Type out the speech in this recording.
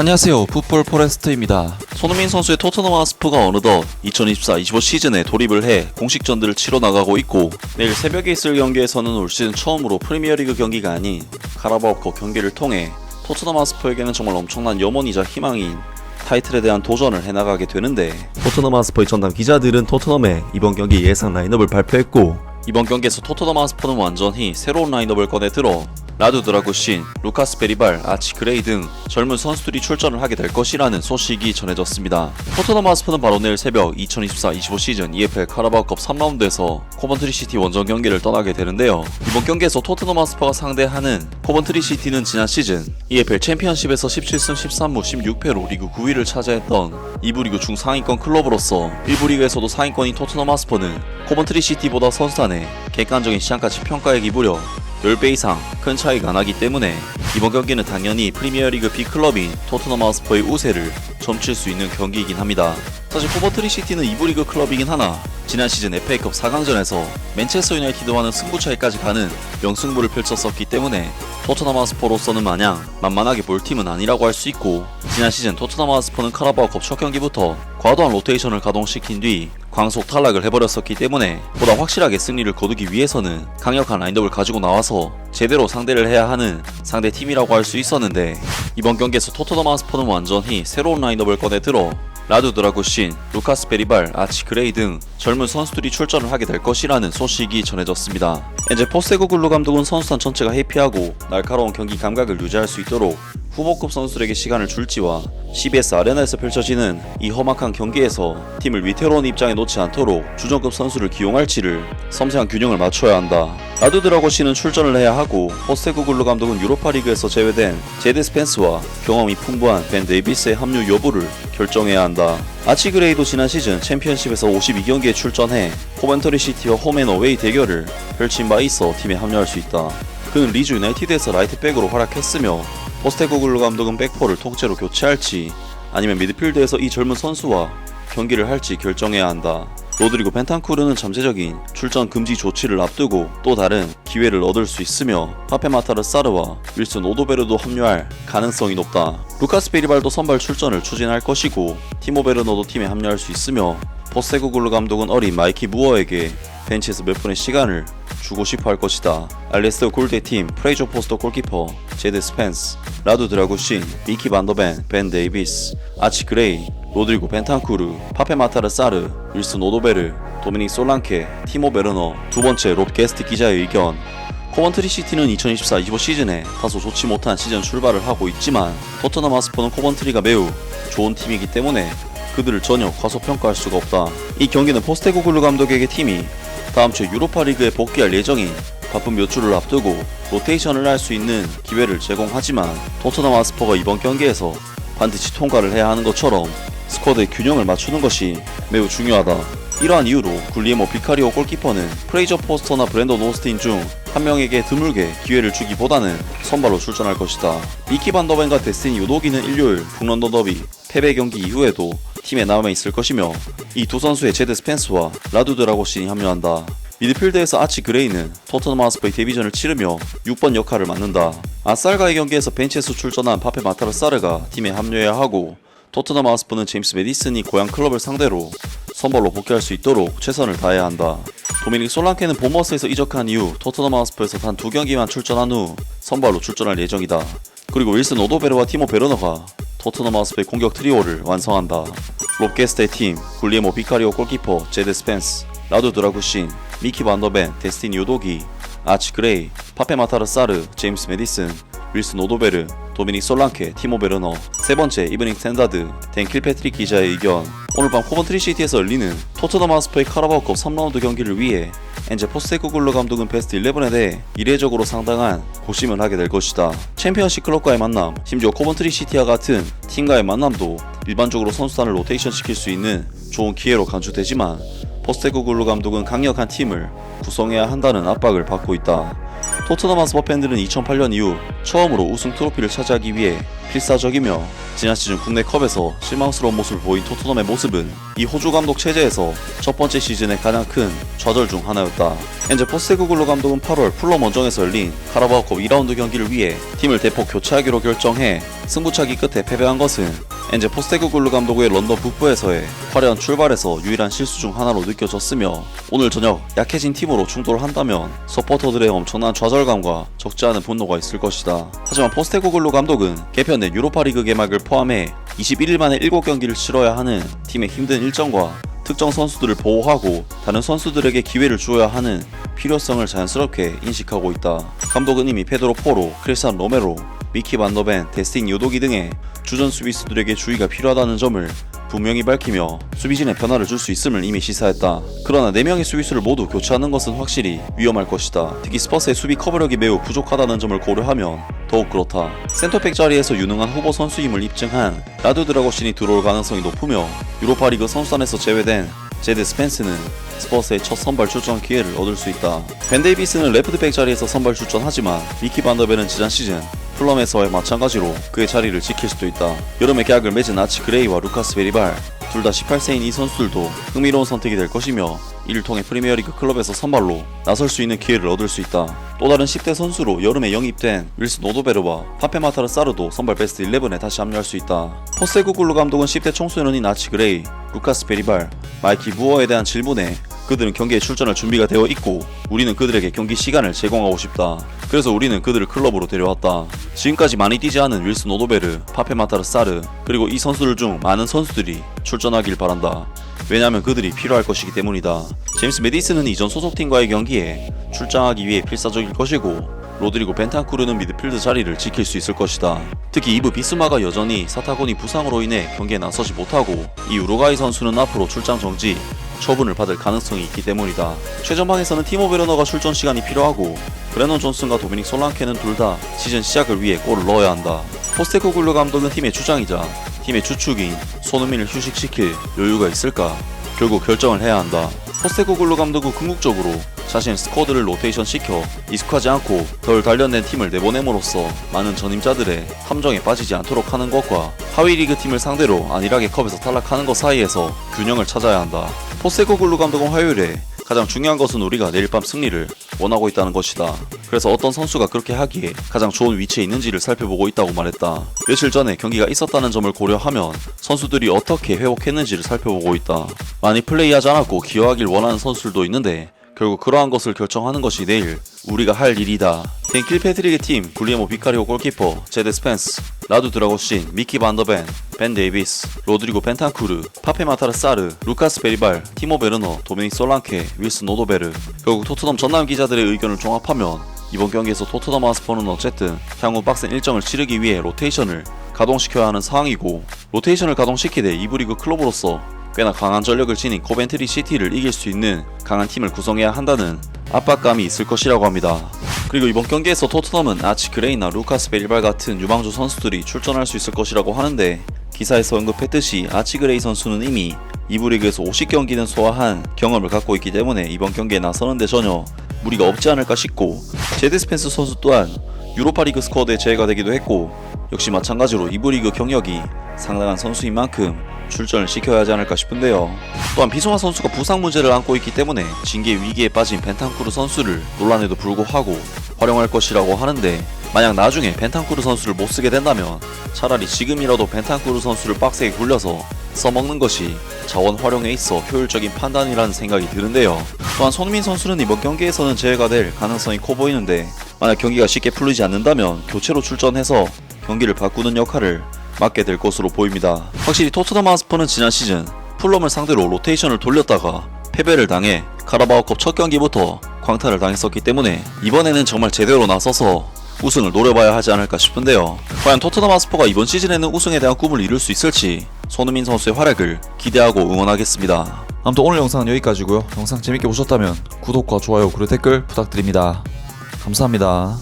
안녕하세요, 풋볼 포레스트입니다. 손흥민 선수의 토트넘 하스퍼가 어느덧 2024-25 시즌에 돌입을 해 공식전들을 치러 나가고 있고, 내일 새벽에 있을 경기에서는 올 시즌 처음으로 프리미어리그 경기가 아닌 카라바오컵 경기를 통해 토트넘 하스퍼에게는 정말 엄청난 염원이자 희망인 타이틀에 대한 도전을 해나가게 되는데, 토트넘 하스퍼의 전담 기자들은 토트넘의 이번 경기 예상 라인업을 발표했고, 이번 경기에서 토트넘 하스퍼는 완전히 새로운 라인업을 꺼내 들어 라두 드라구신, 루카스 베리발, 아치 그레이 등 젊은 선수들이 출전을 하게 될 것이라는 소식이 전해졌습니다. 토트넘 하스퍼는 바로 내일 새벽 2024-25 시즌 EFL 카라바오컵 3라운드에서 코번트리 시티 원정 경기를 떠나게 되는데요. 이번 경기에서 토트넘 하스퍼가 상대하는 코번트리 시티는 지난 시즌 EFL 챔피언십에서 17승 13무 16패로 리그 9위를 차지했던 2부 리그 중상위권 클럽으로서 1부 리그에서도 상위권인 토트넘 하스퍼는 코번트리 시티보다 선수단의 객관적인 시장가치 평가액이 무려 10배 이상 큰 차이가 나기 때문에 이번 경기는 당연히 프리미어리그 B클럽인 토트넘 하스퍼의 우세를 점칠 수 있는 경기이긴 합니다. 사실 코버트리 시티는 2부 리그 클럽이긴 하나 지난 시즌 FA컵 4강전에서 맨체스터 유나이티드와는 승부차이까지 가는 명승부를 펼쳤었기 때문에 토트넘 하스퍼로서는 마냥 만만하게 볼 팀은 아니라고 할 수 있고, 지난 시즌 토트넘 하스퍼는 카라바오컵 첫 경기부터 과도한 로테이션을 가동시킨 뒤 광속 탈락을 해버렸었기 때문에 보다 확실하게 승리를 거두기 위해서는 강력한 라인업을 가지고 나와서 제대로 상대를 해야 하는 상대 팀이라고 할 수 있었는데, 이번 경기에서 토트넘 하스퍼는 완전히 새로운 라인업을 꺼내 들어 라두 드라구신, 루카스 베리발, 아치 그레이 등 젊은 선수들이 출전을 하게 될 것이라는 소식이 전해졌습니다. 현재 포스테코글루 감독은 선수단 전체가 해피하고 날카로운 경기 감각을 유지할 수 있도록 후보급 선수들에게 시간을 줄지와 CBS 아레나에서 펼쳐지는 이 험악한 경기에서 팀을 위태로운 입장에 놓지 않도록 주전급 선수를 기용할지를 섬세한 균형을 맞춰야 한다. 라두 드라구신은 출전을 해야 하고, 포스테코글루 감독은 유로파리그에서 제외된 제드 스펜스와 경험이 풍부한 벤 데이비스의 합류 여부를 결정해야 한다. 아치 그레이도 지난 시즌 챔피언십에서 52경기에 출전해 코벤터리 시티와 홈앤어웨이 대결을 펼친 바 있어 팀에 합류할 수 있다. 그는 리즈 유나이티드에서 라이트백으로 활약했으며, 포스테코글루 감독은 백포를 통째로 교체할지 아니면 미드필드에서 이 젊은 선수와 경기를 할지 결정해야 한다. 로드리고 벤탄쿠르는 잠재적인 출전 금지 조치를 앞두고 또 다른 기회를 얻을 수 있으며, 파페 마타르 사르와 윌슨 오도베르도 합류할 가능성이 높다. 루카스 베리발도 선발 출전을 추진할 것이고, 티모 베르너도 팀에 합류할 수 있으며, 포스테코글루 감독은 어린 마이키 무어에게 벤치에서 몇 분의 시간을 주고 싶어 할 것이다. 알레스터 골대팀, 프레이저 포스터 골키퍼, 제드 스펜스, 라두 드라구신, 미키 반더벤, 벤 데이비스, 아치 그레이, 로드리고 벤탄쿠르, 파페 마타르 사르, 윌슨 오도베르, 도미닉 솔랑케, 티모 베르너. 두 번째, 롭 게스트 기자의 의견. 코번트리 시티는 2024-25 시즌에 다소 좋지 못한 시즌 출발을 하고 있지만, 토트넘 하스퍼는 코번트리가 매우 좋은 팀이기 때문에 그들을 전혀 과소평가할 수가 없다. 이 경기는 포스테코글루 감독에게 팀이 다음 주 유로파리그에 복귀할 예정인 바쁜 몇 주를 앞두고 로테이션을 할 수 있는 기회를 제공하지만, 토트넘 하스퍼가 이번 경기에서 반드시 통과를 해야 하는 것처럼 스쿼드의 균형을 맞추는 것이 매우 중요하다. 이러한 이유로 굴리에모 비카리오 골키퍼는 프레이저 포스터나 브랜던 오스틴 중 한 명에게 드물게 기회를 주기보다는 선발로 출전할 것이다. 미키 반더벤과 데스티니 유도기는 일요일 북런던 더비 패배 경기 이후에도 팀에 남아있을 것이며, 이 두 선수의 제드 스펜스와 라두 드라고신이 합류한다. 미드필드에서 아치 그레이는 토트넘 하스퍼의 데뷔전을 치르며 6번 역할을 맡는다. 아살가의 경기에서 벤치에서 출전한 파페 마타르 사르가 팀에 합류해야 하고, 토트넘 하스퍼는 제임스 메디슨이 고향 클럽을 상대로 선발로 복귀할 수 있도록 최선을 다해야 한다. 도미닉 솔랑케는 보머스에서 이적한 이후 토트넘 하스퍼에서 단 2경기만 출전한 후 선발로 출전할 예정이다. 그리고 윌슨 오도베르와 티모 베르너가 토트넘 하스퍼의 공격 트리오를 완성한다. 롭 게스트의 팀, 굴리에모 비카리오 골키퍼, 제드 스펜스, 라두 드라구신, 미키 반더벤, 데스티니 유도기, 아치 그레이, 파페 마타르 사르, 제임스 메디슨, 윌슨 오도베르, 도미닉 솔랑케, 티모 베르너. 세 번째, 이브닝 스탠다드, 댄 킬패트릭 기자의 의견. 오늘 밤 코번트리 시티에서 열리는 토트넘 하스퍼의 카라바오컵 3라운드 경기를 위해 엔제 포스테코글루 감독은 베스트 11에 대해 이례적으로 상당한 고심을 하게 될 것이다. 챔피언십 클럽과의 만남, 심지어 코번트리 시티와 같은 팀과의 만남도 일반적으로 선수단을 로테이션 시킬 수 있는 좋은 기회로 간주되지만, 포스테코글루 감독은 강력한 팀을 구성해야 한다는 압박을 받고 있다. 토트넘 하스퍼 팬들은 2008년 이후 처음으로 우승 트로피를 차지하기 위해 필사적이며 지난 시즌 국내 컵에서 실망스러운 모습을 보인 토트넘의 모습은 이 호주 감독 체제에서 첫 번째 시즌의 가장 큰 좌절 중 하나였다. 현재 포스테코글루 감독은 8월 풀럼 원정에서 열린 카라바오컵 2라운드 경기를 위해 팀을 대폭 교체하기로 결정해 승부차기 끝에 패배한 것은 현재 포스테코글루 감독의 런던 북부에서의 화려한 출발에서 유일한 실수 중 하나로 느껴졌으며 오늘 저녁 약해진 팀으로 충돌을 한다면 서포터들의 엄청난 좌절감과 적지 않은 분노가 있을 것이다. 하지만 포스테코글루 감독은 개편된 유로파리그 개막을 포함해 21일 만에 7경기를 치러야 하는 팀의 힘든 일정과 특정 선수들을 보호하고 다른 선수들에게 기회를 주어야 하는 필요성을 자연스럽게 인식하고 있다. 감독은 이미 페드로 포로, 크리스찬 로메로, 미키 반더벤, 데스틴 요도기 등의 주전 수비수들에게 주의가 필요하다는 점을 분명히 밝히며 수비진에 변화를 줄 수 있음을 이미 시사했다. 그러나 4명의 수비수를 모두 교체하는 것은 확실히 위험할 것이다. 특히 스퍼스의 수비 커버력이 매우 부족하다는 점을 고려하면 더욱 그렇다. 센터백 자리에서 유능한 후보 선수임을 입증한 라두 드라고신이 들어올 가능성이 높으며 유로파리그 선수단에서 제외된 제드 스펜스는 스퍼스의 첫 선발 출전 기회를 얻을 수 있다. 벤 데이비스는 레프트백 자리에서 선발 출전하지만 미키 반더벤은 지난 시즌 풀럼에서의 마찬가지로 그의 자리를 지킬 수도 있다. 여름에 계약을 맺은 아치 그레이와 루카스 베리발 둘 다 18세인 이 선수들도 흥미로운 선택이 될 것이며 이를 통해 프리미어리그 클럽에서 선발로 나설 수 있는 기회를 얻을 수 있다. 또 다른 10대 선수로 여름에 영입된 윌슨 오도베르와 파페마타르 사르도 선발 베스트 11에 다시 합류할 수 있다. 포스테코글루 감독은 10대 청소년인 아치 그레이, 루카스 베리발, 마이키 무어에 대한 질문에 그들은 경기에 출전할 준비가 되어 있고 우리는 그들에게 경기 시간을 제공하고 싶다. 그래서 우리는 그들을 클럽으로 데려왔다. 지금까지 많이 뛰지 않은 윌슨 오도베르, 파페마타르 사르 그리고 이 선수들 중 많은 선수들이 출전하길 바란다. 왜냐하면 그들이 필요할 것이기 때문이다. 제임스 메디슨은 이전 소속팀과의 경기에 출장하기 위해 필사적일 것이고 로드리고 벤탄쿠르는 미드필드 자리를 지킬 수 있을 것이다. 특히 이브 비스마가 여전히 사타구니 부상으로 인해 경기에 나서지 못하고 이 우루과이 선수는 앞으로 출장 정지, 처분을 받을 가능성이 있기 때문이다. 최전방에서는 티모 베르너가 출전 시간이 필요하고 브레넌 존슨과 도미닉 솔랑케는 둘 다 시즌 시작을 위해 골을 넣어야 한다. 포스테코글루 감독은 팀의 주장이자 팀의 주축인 손흥민을 휴식시킬 여유가 있을까? 결국 결정을 해야 한다. 포스테코글루 감독은 궁극적으로 자신의 스쿼드를 로테이션 시켜 익숙하지 않고 덜 단련된 팀을 내보냄으로써 많은 전임자들의 함정에 빠지지 않도록 하는 것과 하위 리그 팀을 상대로 안일하게 컵에서 탈락하는 것 사이에서 균형을 찾아야 한다. 포스테코글루 감독은 화요일에 가장 중요한 것은 우리가 내일 밤 승리를 원하고 있다는 것이다. 그래서 어떤 선수가 그렇게 하기에 가장 좋은 위치에 있는지를 살펴보고 있다고 말했다. 며칠 전에 경기가 있었다는 점을 고려하면 선수들이 어떻게 회복했는지를 살펴보고 있다. 많이 플레이하지 않았고 기여하길 원하는 선수들도 있는데 결국 그러한 것을 결정하는 것이 내일 우리가 할 일이다. 댄 킬패트릭의 팀, 굴리에모 비카리오 골키퍼, 제드 스펜스, 라두 드라고신, 미키 반더벤, 벤 데이비스, 로드리고 벤탄쿠르, 파페마타르 사르, 루카스 베리발, 티모 베르너, 도미닉 솔랑케, 윌슨 오도베르. 결국 토트넘 전남 기자들의 의견을 종합하면 이번 경기에서 토트넘 하스퍼는 어쨌든 향후 빡센 일정을 치르기 위해 로테이션을 가동시켜야 하는 상황이고 로테이션을 가동시키되 2부 리그 클럽으로서 꽤나 강한 전력을 지닌 코벤트리 시티를 이길 수 있는 강한 팀을 구성해야 한다는 압박감이 있을 것이라고 합니다. 그리고 이번 경기에서 토트넘은 아치 그레이나 루카스 베리발 같은 유망주 선수들이 출전할 수 있을 것이라고 하는데 기사에서 언급했듯이 아치 그레이 선수는 이미 2부 리그에서 50경기는 소화한 경험을 갖고 있기 때문에 이번 경기에 나서는데 전혀 무리가 없지 않을까 싶고 제드 스펜스 선수 또한 유로파리그 스쿼드에 제외가 되기도 했고 역시 마찬가지로 2부 리그 경력이 상당한 선수인 만큼 출전을 시켜야 하지 않을까 싶은데요. 또한 비소마 선수가 부상 문제를 안고 있기 때문에 징계 위기에 빠진 벤탄쿠르 선수를 논란에도 불구하고 활용할 것이라고 하는데 만약 나중에 벤탄쿠르 선수를 못 쓰게 된다면 차라리 지금이라도 벤탄쿠르 선수를 빡세게 굴려서 써먹는 것이 자원 활용에 있어 효율적인 판단이라는 생각이 드는데요. 또한 손흥민 선수는 이번 경기에서는 제외가 될 가능성이 커 보이는데 만약 경기가 쉽게 풀리지 않는다면 교체로 출전해서 경기를 바꾸는 역할을 맡게 될 것으로 보입니다. 확실히 토트넘 하스퍼는 지난 시즌 풀럼을 상대로 로테이션을 돌렸다가 패배를 당해 카라바오컵 첫 경기부터 광탈을 당했었기 때문에 이번에는 정말 제대로 나서서 우승을 노려봐야 하지 않을까 싶은데요. 과연 토트넘 하스퍼가 이번 시즌에는 우승에 대한 꿈을 이룰 수 있을지 손흥민 선수의 활약을 기대하고 응원하겠습니다. 아무튼 오늘 영상은 여기까지고요. 영상 재밌게 보셨다면 구독과 좋아요 그리고 댓글 부탁드립니다. 감사합니다.